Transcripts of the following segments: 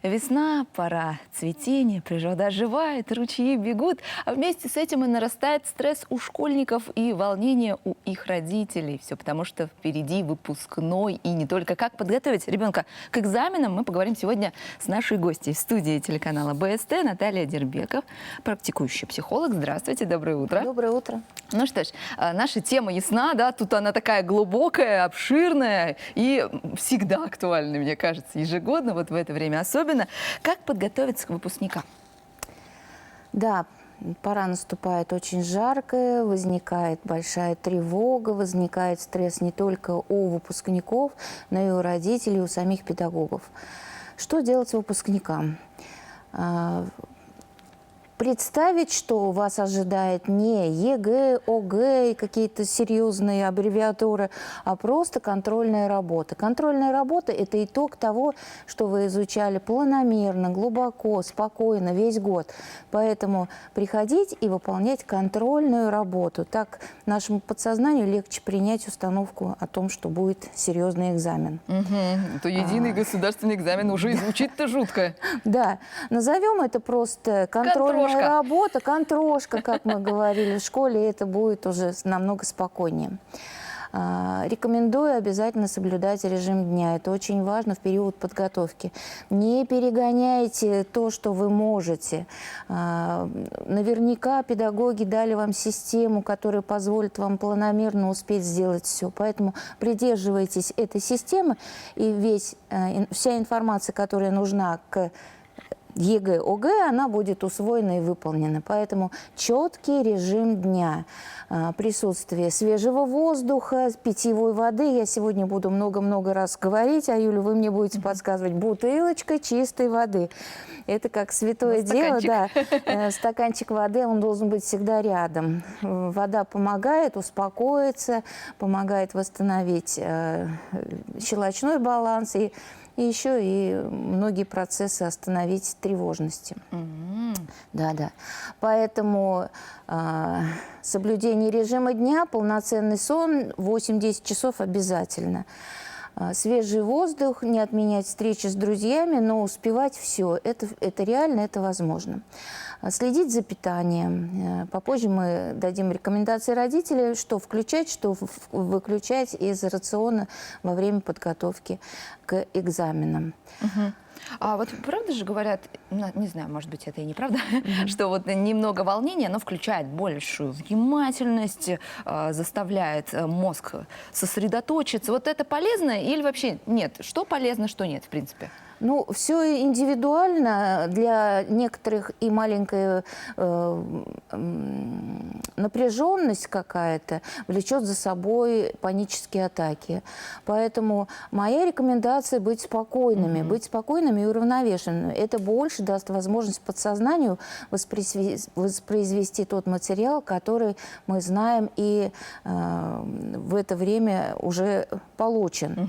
Весна, пора цветения, природа оживает, ручьи бегут, а вместе с этим и нарастает стресс у школьников и волнение у их родителей. Все потому, что впереди выпускной, и не только. Как подготовить ребенка к экзаменам, мы поговорим сегодня с нашей гостьей в студии телеканала БСТ Наталья Дербеков, практикующий психолог. Здравствуйте, доброе утро. Доброе утро. Ну что ж, наша тема ясна, да, тут она такая глубокая, обширная и всегда актуальна, мне кажется, ежегодно, вот в это время особенно. Как подготовиться к выпускникам? Да, пора наступает очень жаркая, возникает большая тревога, возникает стресс не только у выпускников, но и у родителей, у самих педагогов. Что делать выпускникам? Представить, что вас ожидает не ЕГЭ, ОГЭ и какие-то серьезные аббревиатуры, а просто контрольная работа. Контрольная работа – это итог того, что вы изучали планомерно, глубоко, спокойно, весь год. Поэтому приходить и выполнять контрольную работу. Так нашему подсознанию легче принять установку о том, что будет серьезный экзамен. То единый государственный экзамен уже и звучит-то жутко. Да, назовем это просто контрольная работа, контрошка, как мы говорили в школе, это будет уже намного спокойнее. Рекомендую обязательно соблюдать режим дня. Это очень важно в период подготовки. Не перегоняйте то, что вы можете. Наверняка педагоги дали вам систему, которая позволит вам планомерно успеть сделать все. Поэтому придерживайтесь этой системы, и вся информация, которая нужна к ЕГЭ, ОГЭ, она будет усвоена и выполнена. Поэтому четкий режим дня, присутствие свежего воздуха, питьевой воды. Я сегодня буду много-много раз говорить, а Юля, вы мне будете подсказывать, бутылочка чистой воды. Это как святое дело, да. Стаканчик воды, он должен быть всегда рядом. Вода помогает успокоиться, помогает восстановить щелочной баланс и еще и многие процессы остановить тревожности. Да-да. Поэтому соблюдение режима дня, полноценный сон, 8-10 часов обязательно. Свежий воздух, не отменять встречи с друзьями, но успевать все. Это реально, это возможно. Следить за питанием. Попозже мы дадим рекомендации родителям, что включать, что выключать из рациона во время подготовки к экзаменам. А вот правда же говорят, не знаю, может быть, это и неправда, что вот немного волнения, оно включает большую внимательность, заставляет мозг сосредоточиться. Вот это полезно или вообще нет? Что полезно, что нет, в принципе? Ну, все индивидуально. Для некоторых и маленькая напряженность какая-то влечет за собой панические атаки. Поэтому моя рекомендация быть спокойными и уравновешенными. Это больше даст возможность подсознанию воспроизвести тот материал, который мы знаем и в это время уже получен.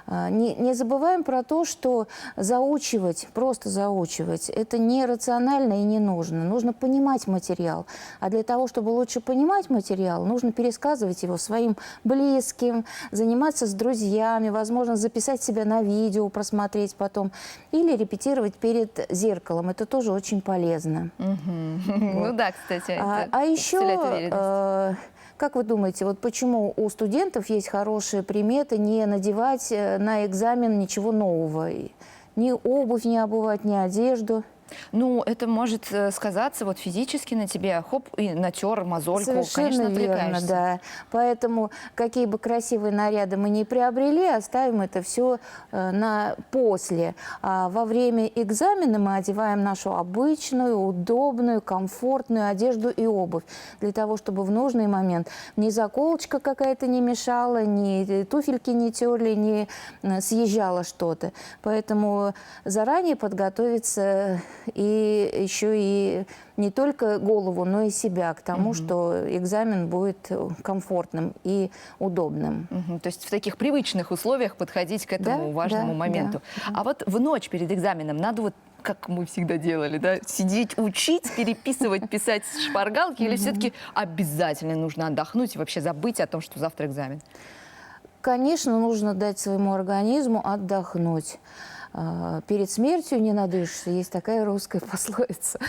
Не забываем про то, что заучивать, просто заучивать, это нерационально и не нужно. Нужно понимать материал. А для того, чтобы лучше понимать материал, нужно пересказывать его своим близким, заниматься с друзьями, возможно, записать себя на видео, просмотреть потом, или репетировать перед зеркалом. Это тоже очень полезно. Ну да, кстати. А еще... Как вы думаете, вот почему у студентов есть хорошая примета не надевать на экзамен ничего нового? Ни обувь не обувать, ни одежду? Ну, это может сказаться вот физически на тебе, хоп, и натер мозольку, Совершенно конечно, отвлекаешься. верно, да. Поэтому какие бы красивые наряды мы ни приобрели, оставим это все после. А во время экзамена мы одеваем нашу обычную, удобную, комфортную одежду и обувь. Для того, чтобы в нужный момент ни заколочка какая-то не мешала, ни туфельки не терли, не съезжало что-то. Поэтому заранее подготовиться и еще и не только голову, но и себя к тому, что экзамен будет комфортным и удобным. То есть в таких привычных условиях подходить к этому важному моменту. Да. А вот в ночь перед экзаменом надо вот, как мы всегда делали, да, сидеть, учить, переписывать, писать с шпаргалки, или все-таки обязательно нужно отдохнуть и вообще забыть о том, что завтра экзамен? Конечно, нужно дать своему организму отдохнуть. перед смертью не надышишься. Есть такая русская пословица.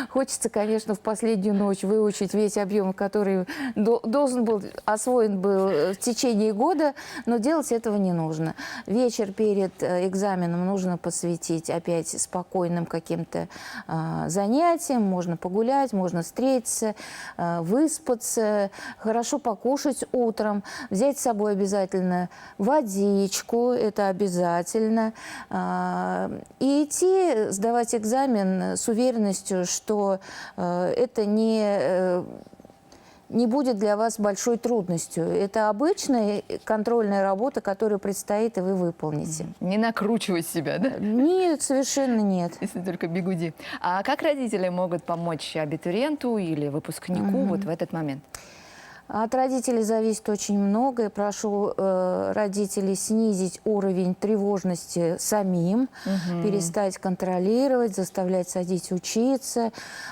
Хочется, конечно, в последнюю ночь выучить весь объем, который должен был освоен был в течение года, но делать этого не нужно. Вечер перед экзаменом нужно посвятить опять спокойным каким-то занятиям. Можно погулять, можно встретиться, выспаться, хорошо покушать утром, взять с собой обязательно водичку, это обязательно, и идти сдавать экзамен с уверенностью, что это не будет для вас большой трудностью. Это обычная контрольная работа, которую предстоит, и вы выполните. Не накручивай себя, да? Нет, совершенно нет. Если только бигуди. А как родители могут помочь абитуриенту или выпускнику вот в этот момент? От родителей зависит очень многое. Прошу родителей снизить уровень тревожности самим, перестать контролировать, заставлять садить учиться,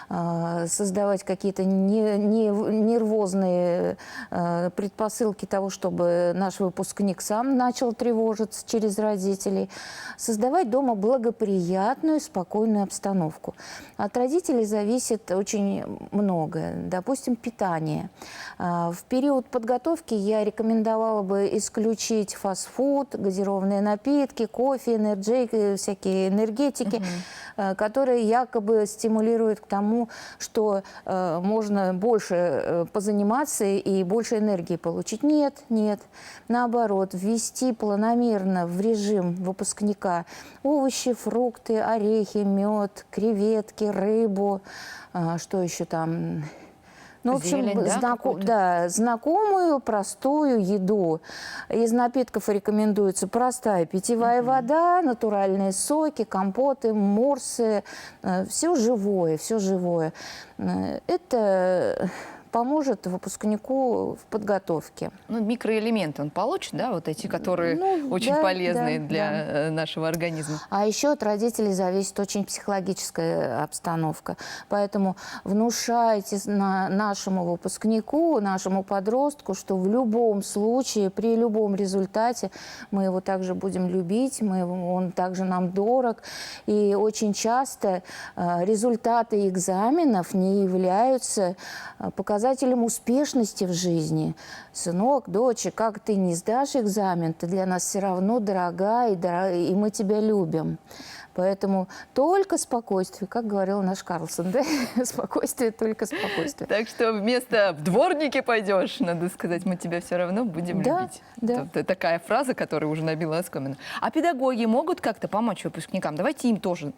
создавать какие-то нервозные предпосылки того, чтобы наш выпускник сам начал тревожиться через родителей. Создавать дома благоприятную, спокойную обстановку. От родителей зависит очень многое. Допустим, питание. В период подготовки я рекомендовала бы исключить фастфуд, газированные напитки, кофе, энерджейки, всякие энергетики, которые якобы стимулируют к тому, что можно больше позаниматься и больше энергии получить. Нет, нет. Наоборот, ввести планомерно в режим выпускника овощи, фрукты, орехи, мед, креветки, рыбу, что еще там... Ну, в общем, Зелень, да, знакомую, простую еду. Из напитков рекомендуется простая питьевая вода, натуральные соки, компоты, морсы. Все живое, все живое. Это поможет выпускнику в подготовке. Ну, микроэлементы он получит, да, вот эти, которые очень да, полезны да, для нашего организма. А еще от родителей зависит очень психологическая обстановка. Поэтому внушайте нашему выпускнику, нашему подростку, что в любом случае, при любом результате мы его также будем любить, он также нам дорог. И очень часто результаты экзаменов не являются показателем успешности в жизни. Сынок, дочь, как ты не сдашь экзамен, ты для нас все равно дорогая, и мы тебя любим. Поэтому только спокойствие, как говорил наш Карлсон, да? Спокойствие, только спокойствие. Так что вместо «в дворники пойдешь», надо сказать, мы тебя все равно будем любить. Да. Это такая фраза, которая уже набила оскомину. А педагоги могут как-то помочь выпускникам? Давайте им тоже,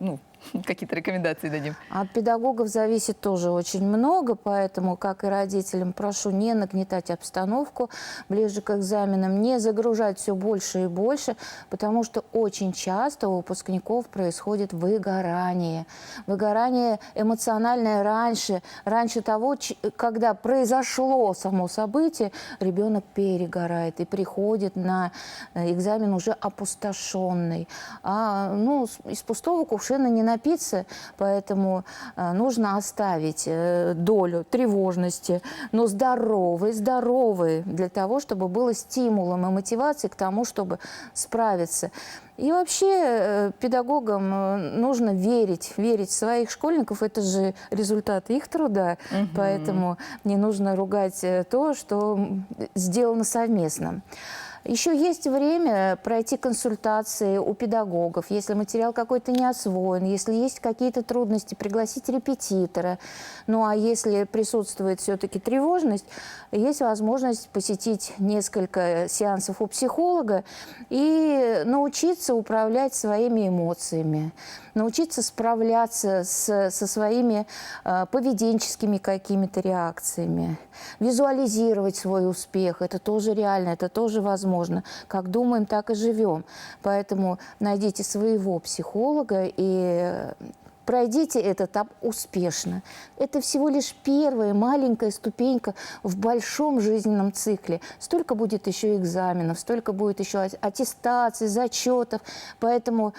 какие-то рекомендации дадим. От педагогов зависит тоже очень много, поэтому, как и родителям, прошу не нагнетать обстановку ближе к экзаменам, не загружать все больше и больше, потому что очень часто у выпускников происходит выгорание. Выгорание эмоциональное раньше того, когда произошло само событие, ребенок перегорает и приходит на экзамен уже опустошенный. Из пустого кувшина не напиться, поэтому нужно оставить долю тревожности, но здоровой, для того, чтобы было стимулом и мотивацией к тому, чтобы справиться. И вообще педагогам нужно верить в своих школьников. Это же результат их труда, поэтому не нужно ругать то, что сделано совместно. Еще есть время пройти консультации у педагогов, если материал какой-то не освоен, если есть какие-то трудности, пригласить репетитора. Ну а если присутствует все-таки тревожность, есть возможность посетить несколько сеансов у психолога и научиться управлять своими эмоциями, научиться справляться со своими поведенческими какими-то реакциями, визуализировать свой успех. Это тоже реально, это тоже возможно. Как думаем, так и живем. Поэтому найдите своего психолога и пройдите этот этап успешно. Это всего лишь первая маленькая ступенька в большом жизненном цикле. Столько будет еще экзаменов, столько будет еще аттестаций, зачетов. Поэтому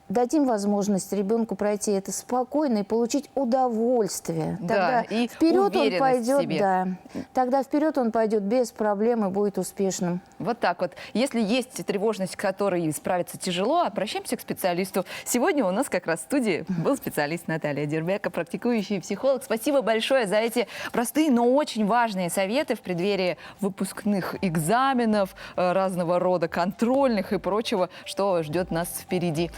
дадим возможность ребенку пройти это спокойно и получить удовольствие. Да, Тогда и вперед он уверенность в пойдет, себе. да. Тогда вперед он пойдет без проблем и будет успешным. Вот так вот. Если есть тревожность, с которой справиться тяжело, обращаемся к специалисту. Сегодня у нас как раз в студии был специалист Наталья Дербека, практикующий психолог. Спасибо большое за эти простые, но очень важные советы в преддверии выпускных экзаменов, разного рода контрольных и прочего, что ждет нас впереди.